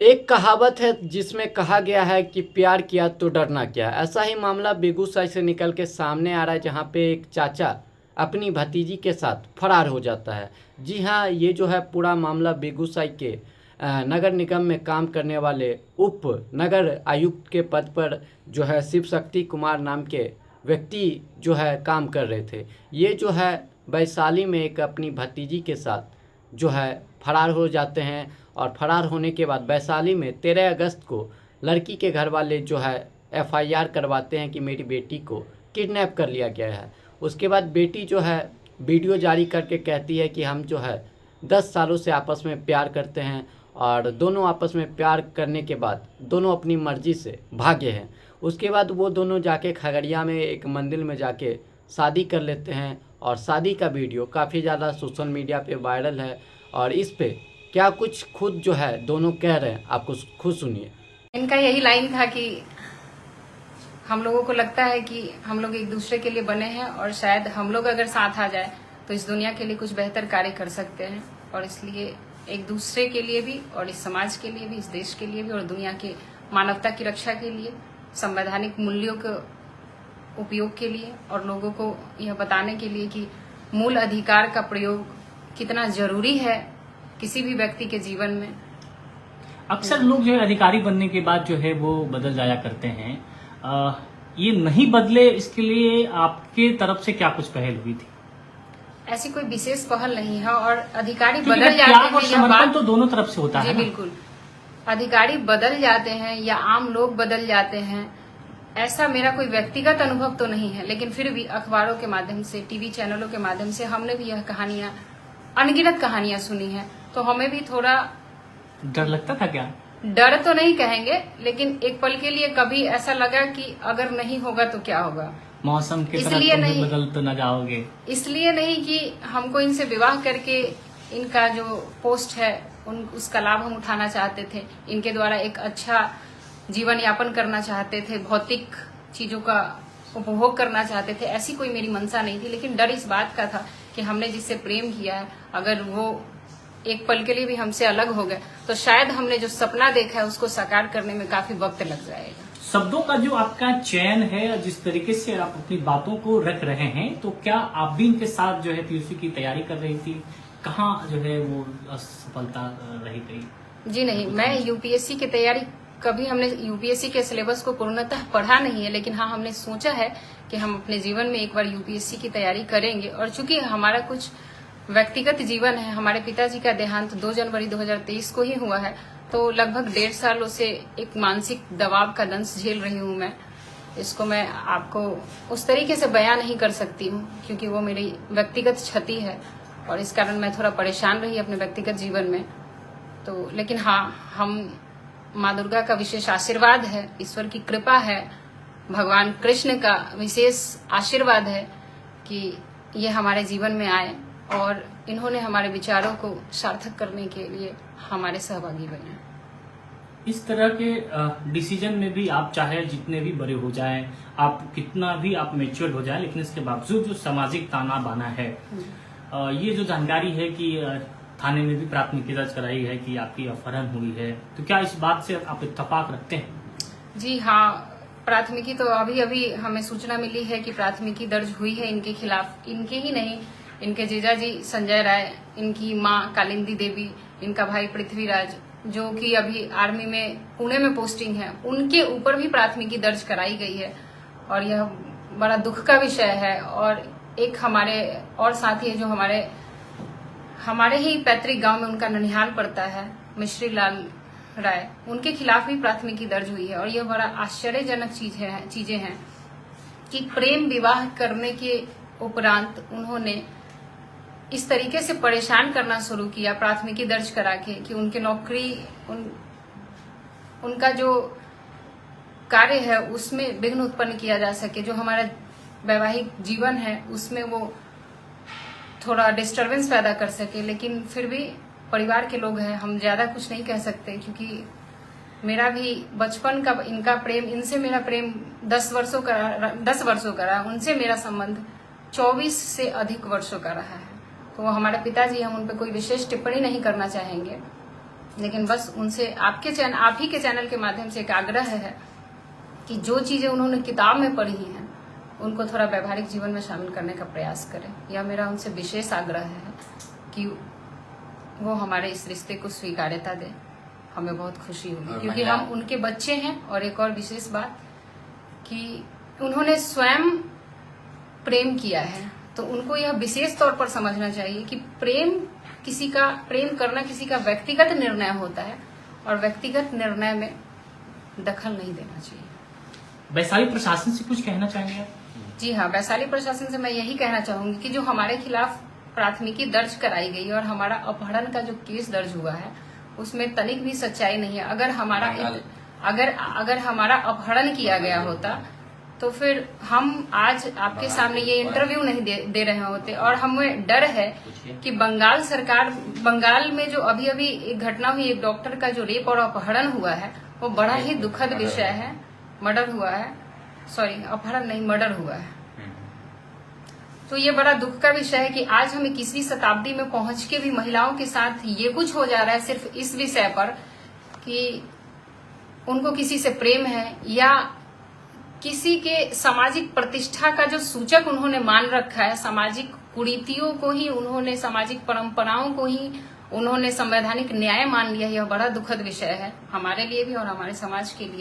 एक कहावत है जिसमें कहा गया है कि प्यार किया तो डरना क्या। ऐसा ही मामला बेगूसराय से निकल के सामने आ रहा है, जहां पे एक चाचा अपनी भतीजी के साथ फरार हो जाता है। जी हाँ, ये जो है पूरा मामला बेगूसराय के नगर निगम में काम करने वाले उप नगर आयुक्त के पद पर जो है शिव शक्ति कुमार नाम के व्यक्ति जो है काम कर रहे थे। ये जो है वैशाली में एक अपनी भतीजी के साथ जो है फरार हो जाते हैं, और फरार होने के बाद वैशाली में 13 अगस्त को लड़की के घर वाले जो है एफआईआर करवाते हैं कि मेरी बेटी को किडनैप कर लिया गया है। उसके बाद बेटी जो है वीडियो जारी करके कहती है कि हम जो है 10 सालों से आपस में प्यार करते हैं, और दोनों आपस में प्यार करने के बाद दोनों अपनी मर्जी से भागे हैं। उसके बाद वो दोनों जाके खगड़िया में एक मंदिर में जाके शादी कर लेते हैं, और शादी का वीडियो काफ़ी ज़्यादा सोशल मीडिया पे वायरल है। और इस पे क्या कुछ खुद जो है दोनों कह रहे हैं, आपको खुद सुनिए। इनका यही लाइन था कि हम लोगों को लगता है कि हम लोग एक दूसरे के लिए बने हैं, और शायद हम लोग अगर साथ आ जाए तो इस दुनिया के लिए कुछ बेहतर कार्य कर सकते हैं। और इसलिए एक दूसरे के लिए भी, और इस समाज के लिए भी, इस देश के लिए भी, और दुनिया के मानवता की रक्षा के लिए, संवैधानिक मूल्यों के उपयोग के लिए, और लोगों को यह बताने के लिए कि मूल अधिकार का प्रयोग कितना जरूरी है किसी भी व्यक्ति के जीवन में। अक्सर लोग जो है अधिकारी बनने के बाद जो है वो बदल जाया करते हैं। ये नहीं बदले, इसके लिए आपके तरफ से क्या कुछ पहल हुई थी? ऐसी कोई विशेष पहल नहीं है, और अधिकारी क्योंकि बदल जाते त्याग और हैं, यह समर्पण बात तो दोनों तरफ से होता जी है ना? बिल्कुल। अधिकारी बदल जाते हैं या आम लोग बदल जाते हैं, ऐसा मेरा कोई व्यक्तिगत अनुभव तो नहीं है, लेकिन फिर भी अखबारों के माध्यम से, टीवी चैनलों के माध्यम से हमने भी यह कहानियां, अनगिनत कहानियां सुनी है, तो हमें भी थोड़ा डर लगता था क्या? डर तो नहीं कहेंगे, लेकिन एक पल के लिए कभी ऐसा लगा कि अगर नहीं होगा तो क्या होगा। मौसम के तरह इसलिए तुम भी नहीं, बदल तो न जाओगे। इसलिए नहीं कि हमको इनसे विवाह करके इनका जो पोस्ट है उसका लाभ हम उठाना चाहते थे, इनके द्वारा एक अच्छा जीवन यापन करना चाहते थे, भौतिक चीजों का उपभोग करना चाहते थे, ऐसी कोई मेरी मंशा नहीं थी। लेकिन डर इस बात का था कि हमने जिससे प्रेम किया है, अगर वो एक पल के लिए भी हमसे अलग हो गए तो शायद हमने जो सपना देखा है उसको साकार करने में काफी वक्त लग जाएगा। शब्दों का जो आपका चयन है, जिस तरीके से आप अपनी बातों को रख रहे हैं, तो क्या आप भी इनके साथ जो है पीयूसी की तैयारी कर रही थी? कहाँ जो है वो असफलता रही गई? जी नहीं, मैं यूपीएससी की तैयारी, कभी हमने यूपीएससी के सिलेबस को पूर्णतः पढ़ा नहीं है, लेकिन हाँ हमने सोचा है कि हम अपने जीवन में एक बार यूपीएससी की तैयारी करेंगे। और चूंकि हमारा कुछ व्यक्तिगत जीवन है, हमारे पिताजी का देहांत 2 जनवरी 2023 को ही हुआ है, तो लगभग 1.5 सालों से एक मानसिक दबाव का दंश झेल रही हूँ मैं। इसको मैं आपको उस तरीके से बयां नहीं कर सकती हूँ, क्योंकि वो मेरी व्यक्तिगत क्षति है, और इस कारण मैं थोड़ा परेशान रही अपने व्यक्तिगत जीवन में। तो लेकिन हाँ, हम माँ दुर्गा का विशेष आशीर्वाद है, ईश्वर की कृपा है, भगवान कृष्ण का विशेष आशीर्वाद है कि ये हमारे जीवन में आए, और इन्होंने हमारे विचारों को सार्थक करने के लिए हमारे सहभागी बने। इस तरह के डिसीजन में भी आप चाहे जितने भी बड़े हो जाएं, आप कितना भी आप मेच्योर हो जाएं, लेकिन इसके बावजूद जो सामाजिक ताना बाना है, ये जो जानकारी है कि थाने में भी प्राथमिकी दर्ज कराई है कि आपकी अपहरण हुई है, तो क्या इस बात से आप इत्तेफाक रखते हैं? जी हाँ, प्राथमिकी तो अभी अभी हमें सूचना मिली है कि प्राथमिकी दर्ज हुई है इनके खिलाफ। इनके ही नहीं, इनके जीजाजी संजय राय, इनकी माँ कालिंदी देवी, इनका भाई पृथ्वीराज, जो कि अभी आर्मी में पुणे में पोस्टिंग है, उनके ऊपर भी प्राथमिकी दर्ज कराई गई है। और यह बड़ा दुख का विषय है। और एक हमारे और साथी है जो हमारे ही पैतृक गांव में उनका ननिहाल पड़ता है, मिश्री लाल राय, उनके खिलाफ भी प्राथमिकी दर्ज हुई है। और यह बड़ा आश्चर्यजनक चीजें हैं कि प्रेम विवाह करने के उपरांत उन्होंने इस तरीके से परेशान करना शुरू किया, प्राथमिकी दर्ज करा के, कि उनके नौकरी, उनका जो कार्य है उसमें विघ्न उत्पन्न किया जा सके, जो हमारा वैवाहिक जीवन है उसमें वो थोड़ा डिस्टरबेंस पैदा कर सके। लेकिन फिर भी परिवार के लोग हैं, हम ज्यादा कुछ नहीं कह सकते, क्योंकि मेरा भी बचपन का इनका प्रेम, इनसे मेरा प्रेम 10 वर्षों का रहा, उनसे मेरा संबंध 24 से अधिक वर्षों का रहा है। तो वो हमारे पिताजी, हम उन पर कोई विशेष टिप्पणी नहीं करना चाहेंगे। लेकिन बस उनसे आप ही के चैनल के माध्यम से एक आग्रह है कि जो चीजें उन्होंने किताब में पढ़ी हैं उनको थोड़ा व्यवहारिक जीवन में शामिल करने का प्रयास करें। यह मेरा उनसे विशेष आग्रह है कि वो हमारे इस रिश्ते को स्वीकार्यता दें। हमें बहुत खुशी होगी क्योंकि हम उनके बच्चे हैं। और एक और विशेष बात कि उन्होंने स्वयं प्रेम किया है, तो उनको यह विशेष तौर पर समझना चाहिए कि प्रेम करना किसी का व्यक्तिगत निर्णय होता है और व्यक्तिगत निर्णय में दखल नहीं देना चाहिए। वैशाली प्रशासन से कुछ कहना चाहेंगे आप? जी हाँ, वैशाली प्रशासन से मैं यही कहना चाहूंगी कि जो हमारे खिलाफ प्राथमिकी दर्ज कराई गई और हमारा अपहरण का जो केस दर्ज हुआ है उसमें तनिक भी सच्चाई नहीं है। अगर हमारा अपहरण किया गया होता तो फिर हम आज आपके सामने ये इंटरव्यू नहीं दे रहे होते। और हमें डर है कि बंगाल में जो अभी एक घटना हुई, एक डॉक्टर का जो रेप और अपहरण हुआ है, वो बड़ा ही दुखद विषय है। मर्डर हुआ है, सॉरी अपहरण नहीं, मर्डर हुआ है। तो ये बड़ा दुख का विषय है कि आज हम 21वीं शताब्दी में पहुंच के भी महिलाओं के साथ ये कुछ हो जा रहा है सिर्फ इस विषय पर कि उनको किसी से प्रेम है या किसी के सामाजिक प्रतिष्ठा का जो सूचक उन्होंने मान रखा है, सामाजिक कुरीतियों को ही उन्होंने, सामाजिक परंपराओं को ही उन्होंने संवैधानिक न्याय मान लिया। यह बड़ा दुखद विषय है हमारे लिए भी और हमारे समाज के लिए भी।